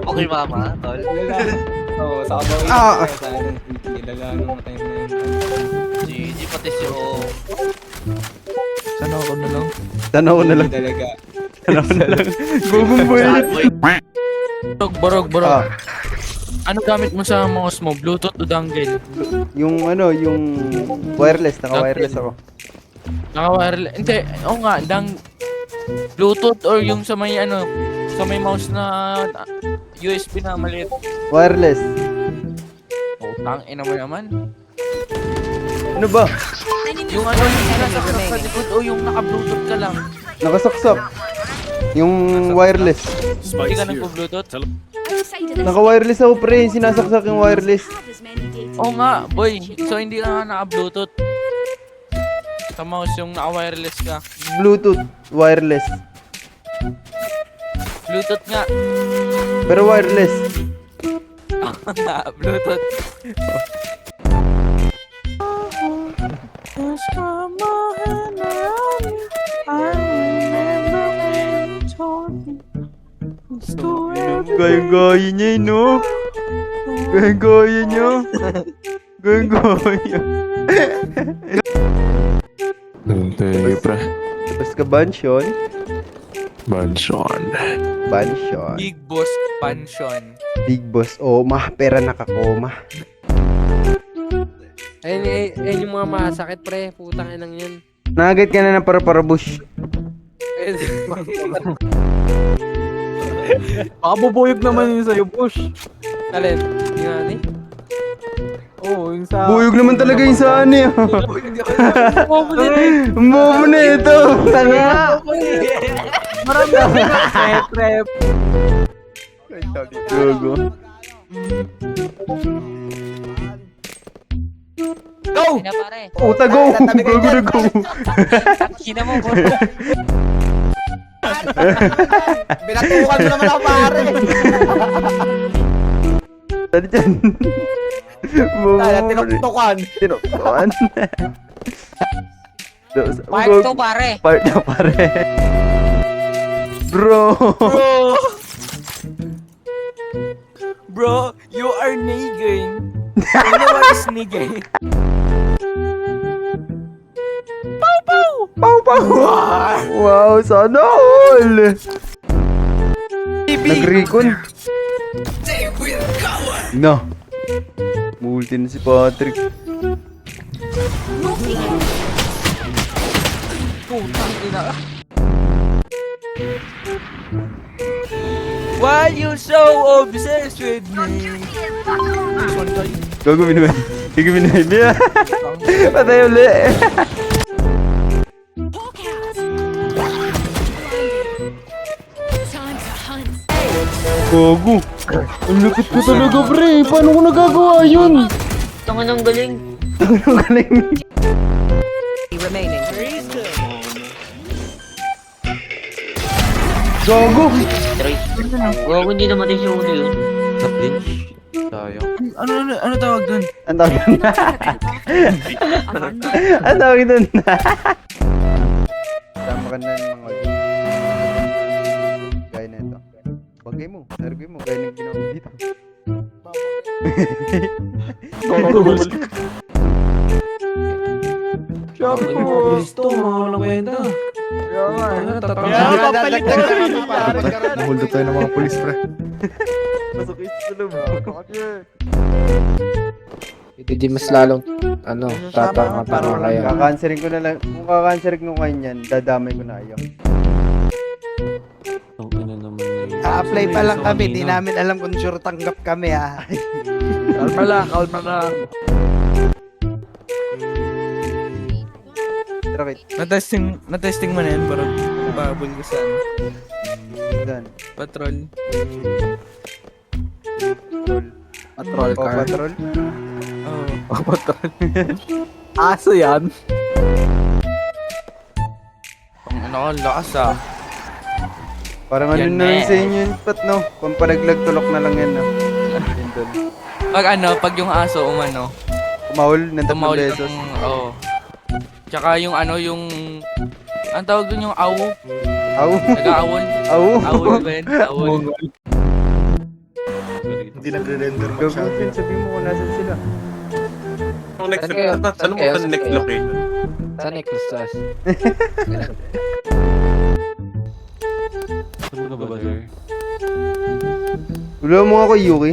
Okay mama, tol. Oo, sa kabawin Ah. sa anong kilala nung time na yun. GG pati si O. Sana ako na lang. Sana ko na lang. Talaga. Sana ko na lang. Gugong boy. Borog. Ah, Ano gamit mo sa mouse mo? Bluetooth o dongle? yung ano, yung wireless. Naka-wireless ako. Naka-wireless. Hindi, oo nga, Bluetooth or yung sa may ano, sa may mouse na USB na maliit. Wireless. Oh, tangina mo naman. Ano ba? Yung ano yung sinasaksak sa likod o yung naka-bluetooth ka lang. Nakasaksak. Yung wireless. Hindi ka nagpo-bluetooth? Naka-wireless ako pre. Sinasaksak yung wireless. Oo nga, boy. So hindi ka nga naka-bluetooth. Sa mouse yung naka-wireless ka. Bluetooth. Wireless. Bluetooth nga. Pero wireless. Bluetooth. Gaya-gaya niya eh, no? Gaya-gaya niya. Gaya-gaya. Hindi, pre. Tapos ka Bansyon? Mansion. Bansyon. Big Boss Pension. Big boss. Oh, pera nakakoma. Ayun yung mga masakit pre, putang inang yun. Nagagit ka na ng para-bush. Baka bubuyog naman yun sa'yo, Bush. Talent, yung ano eh. Oo, yung sa... Buyog naman talaga yung sa ano eh. Bobo na ito. Tanga. Marami na trep. Gogo. Go! Ina pare. Uta go. Gogo na go. Kina mo bro. Binatukan mo naman ako, pare. Tadi dyan. Bobo. Tinuktukan. Tinuktukan. Part 2 pare. Part na pare. Bro. Bro, you are nigging. You know what is nigging? Pau pau. Wow, sana all. Nag-recon. No. Multi na si Patrick. Putang ina. Why you so obsessed with me? Gago minuman. Gago minuman. Patay uli. Gago. Ang lupit ko talaga pre. Paano ko nagagawa yun? Tungan ng galing. Ang galing. Remaining. Gago. Gago hindi naman din siya ulo yun. Ano tawag dun? Ang tawag doon. Ang tawag doon. Tama ka na ng mga gaya na ito. Bagay mo. Nargoy mo. Gaya ng ginawa mo dito. Shop po. Gusto mo, walang kwenta. Hold up tayo ng mga polis, pre. Masakit sa loob. Hindi mas lalong, ano, tatanga kaya. Kakansering ko na lang. Kung kakansering ko kayo yan, dadamay ko na ayaw. A-apply pa lang kami, di namin alam kung sure tanggap kami ha. Kalma lang. Pero wait. Na-testing mo na yan, parang babul ka sa ano, Doon. patrol. Patrol. Patrol O, car. patrol. Oo. Patrol. Aso yan. Ang ano ko, lakas ah. Parang ano Yan na lang na. sa inyo yun, Pat, no? Pampalaglag tulok na lang yan, no? Yun doon. Pag yung aso umano, Kumahol ng 3 tumawal besos. oo. Tsaka yung ano, ang tawag dun yung awo, Aw. nag-aawon. Awol ba yun? Awol. Hindi nagre-render Gago masyado. Pin, sabihin mo kung nasan sila. Saan kayo? Saan kayo? Saan kayo? Saan kayo? Kustas? Ano ka ba, sir? Wala mo ako, Yuki.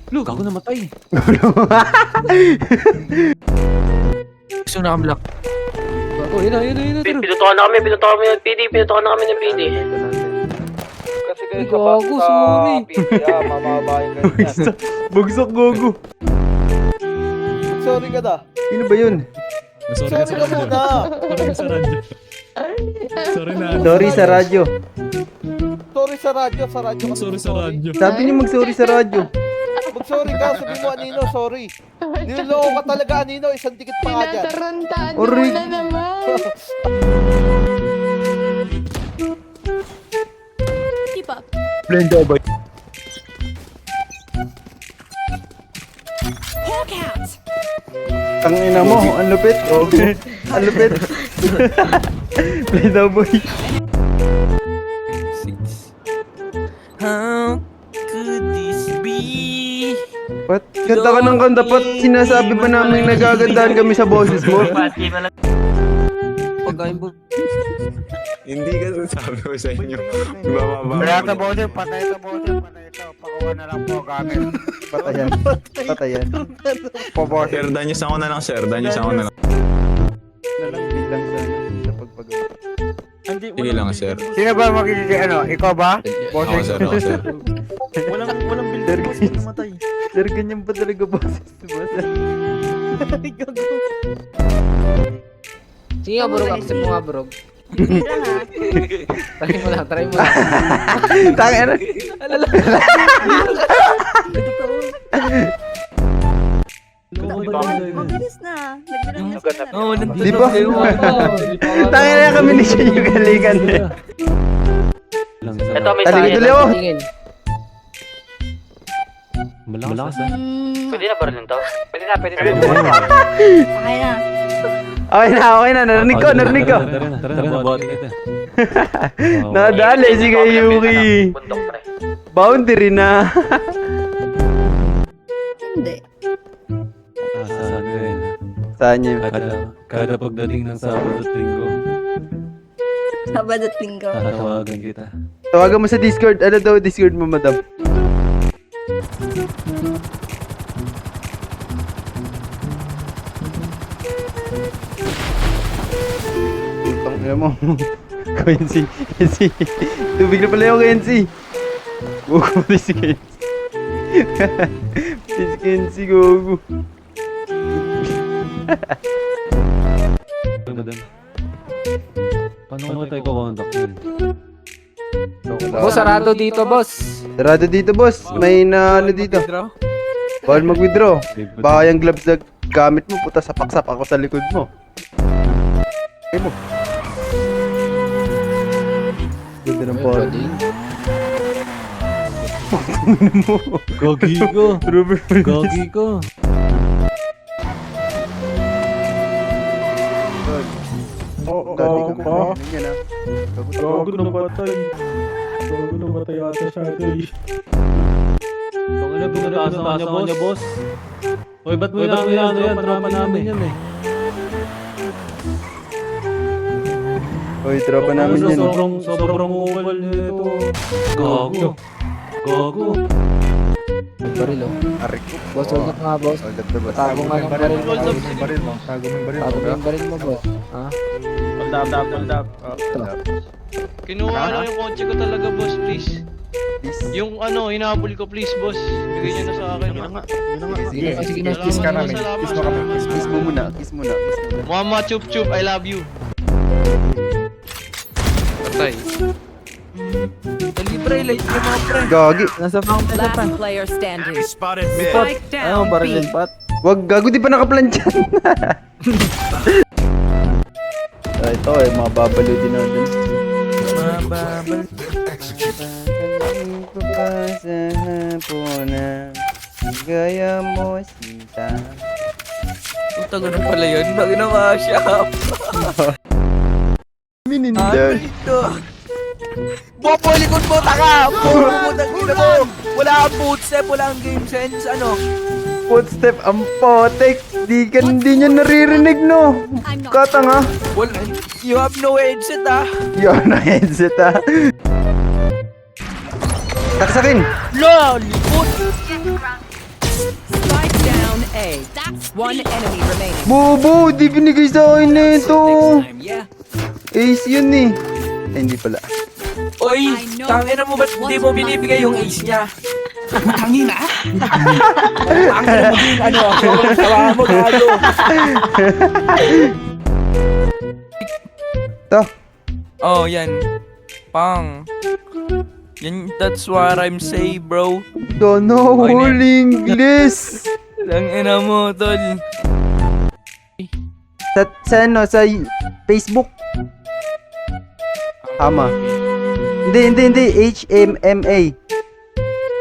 Look, ako namatay. Gusto na black. Oh, yun na. Pinutokan na kami ng PD. Pinutokan na kami ng PD. Kasi kayo Gago, sorry. Mamaba yung ganyan. Bagsak, gogo. Sorry ka na. Sino ba yun? Sorry ka muna. Sorry sa radyo. Sorry sa radyo. Sorry sa radyo. Sabi niyo mag-sorry sa radyo. Mag-sorry ka. Sabi mo, Anino, sorry. Niloloko ka talaga, Anino. Isang dikit pa nga dyan. Tinatarantado mo Orig. na naman. Keep up. Blenda ba? Hawk out. Tangina mo, ang lupit. Okay. Ang lupit. Blenda boy. How could this be? What? Kanta ka ng kanta, pat sinasabi ba namin nagagandahan kami sa boses mo? Hindi ka sabi ko sa inyo. Bababa. Patay ito. Pakuha na lang po gamit. Patayan. Sir, danyos ako na lang, sir. Danyos ako na lang. Nalang bilang sa pagpagawa. Sige lang, sir. Sino ba magiging ano? Ikaw ba? Ako, sir. Ako, sir. Sir, ganyan ba talaga boses? Diba? Sige nga, bro. Accept mo nga, bro. Try mo lang. Tangina. Mabilis na. Nagbilang na sila. Oo, nandun Di ba? Tangina kami ni siya yung galingan. Ito, may Talikod ulit ako. Tingin. Malakas Pwede na ba rin to? Pwede na. Okay na. Okay na. Narinig ko. Tara na, bot kita. Nadali si Yuki. Bundok, pre. Boundary na. Hindi. Saan ka rin? Saan niya? Kada pagdating ng Sabado at Linggo, Sabado at linggo. tatawagan kita. Tawagan mo sa Discord. Ano daw Discord mo, madam? Putang ina mo. Quincy. Tubig na pala yung Quincy. Gogo pati si Quincy. Pati si Quincy, gogo. Madam. Paano ko tayo kukontak yun? Boss, sarado dito, boss. Sarado dito, boss. May na ano dito. Bawal mag-withdraw. Baka yung gloves na gamit mo, puta sapak-sapak ako sa likod mo. Okay mo. Ganda ng party. Gogi ko! Robert Gogi ko! Gago pa. Gago na patay. Gago na patay ata siya guys. Kung ano pinataas na kanya boss? Hoy, ba't mo inaano yan? Tropa namin yan eh. Oy, tropa namin yan. Sobrang upal nito. Gago. Baril, oh. Arik ko. Boss, hold up nga, boss. Hold up na ba? Tago nga ng baril. Tago mo yung baril mo. Tago mo yung baril Tago mo. mo yung baril mo, boss. Ha? Hold up. Ito. Kinuha lang yung kotse ko talaga, boss, please. Yung ano, hinahabol ko, please, boss. Bigay niyo na sa akin. Sige. Sige na, Kiss ka namin. Salamat, Kiss mo kami. salamat. Kiss mo muna. Kiss muna. Mama, chup chup, I love you. Patay. Libre, light mo mga pre. Gagi. Nasa fountain na pa. Last player standing. Spot. Spike Ano, down, baril B. din pat. Wag, gago di pa nakaplantyan. Ito eh, mga babalo din natin. Mababal. Sa hapunan, gaya mo sinta. puta, ganun pala yun. Lagi na ma-shop. Mininda. Bobo, likod mo, taka! Bobo mo, tangina mo! Wala kang footstep, wala kang game sense, ano? Footstep ang potek. Di niya naririnig, no? Katanga. Wala, you have no headset, ah. Yun na headset, ha? Taksakin. Lo, likod! Strike down A. One enemy remaining. Bobo, di binigay sa akin na ito. Ace yun eh. Ay, hindi pala. Oy, tangina mo, ba't di mo binibigay yung ace niya? Tangina? Tangina mo din, ano ako? Tawa mo, gago. Ito. Oh, yan. Pang. Yan, that's what I'm saying, bro. Don't know whole English. Tangina mo, tol. Sa Facebook. Tama. Hindi. HMMA.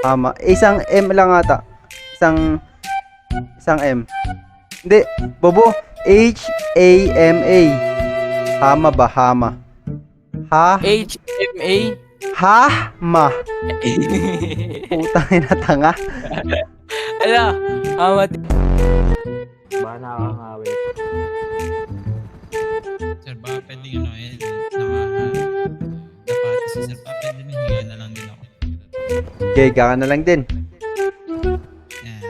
Tama. Isang M lang ata. Isang M. Hindi. Bobo. HAMA. Hama ba? Hama. HMA? Hama. Putang ina tanga. Ala, amat. Ba nakakangawit. Sir, baka pwedeng ano eh, dapat si Sir, baka pwedeng mahiga na lang din ako. Okay, ka na lang din. Yan.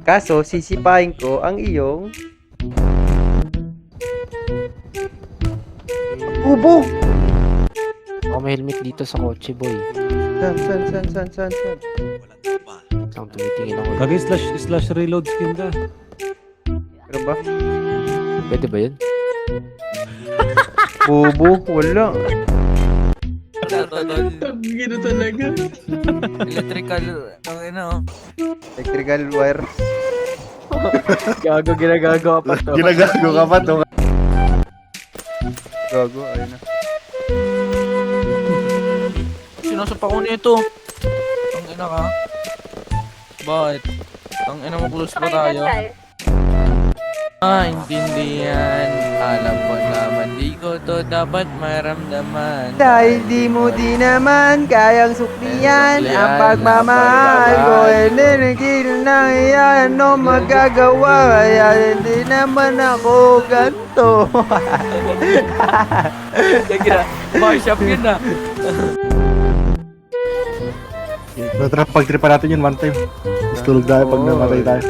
Kaso, sisipahin ko ang iyong... Ubo! Ako may helmet dito sa kotse, boy. San? Lang tumitingin ako. Gagi slash reload skin ka. Pero ba? Pwede ba yun? Ubo? Wala. Tangina talaga. Electrical, tangina oh. Electrical wire. Gago, ginagago pa to. Ginagago ka pa to. Gago, ayun na. Sinasapa ko nito. Tangina ka. Bakit? Tangina mo, close pa tayo. Intindihan. Alam ko naman, di ko to dapat maramdaman. Dahil di mo di naman kayang suklian ang pagmamahal ko. Hindi na iyan no magagawa. Kaya hindi naman ako ganito. Kaya ma-shop yun na. Pag-tripan natin yun one time. Tapos tulog tayo pag namatay tayo.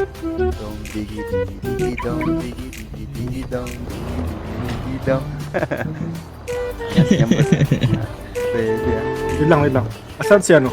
Dong digi digi dong digi digi dong digi dong. Yan boss. Pwede yan. Wait lang. Asan si ano?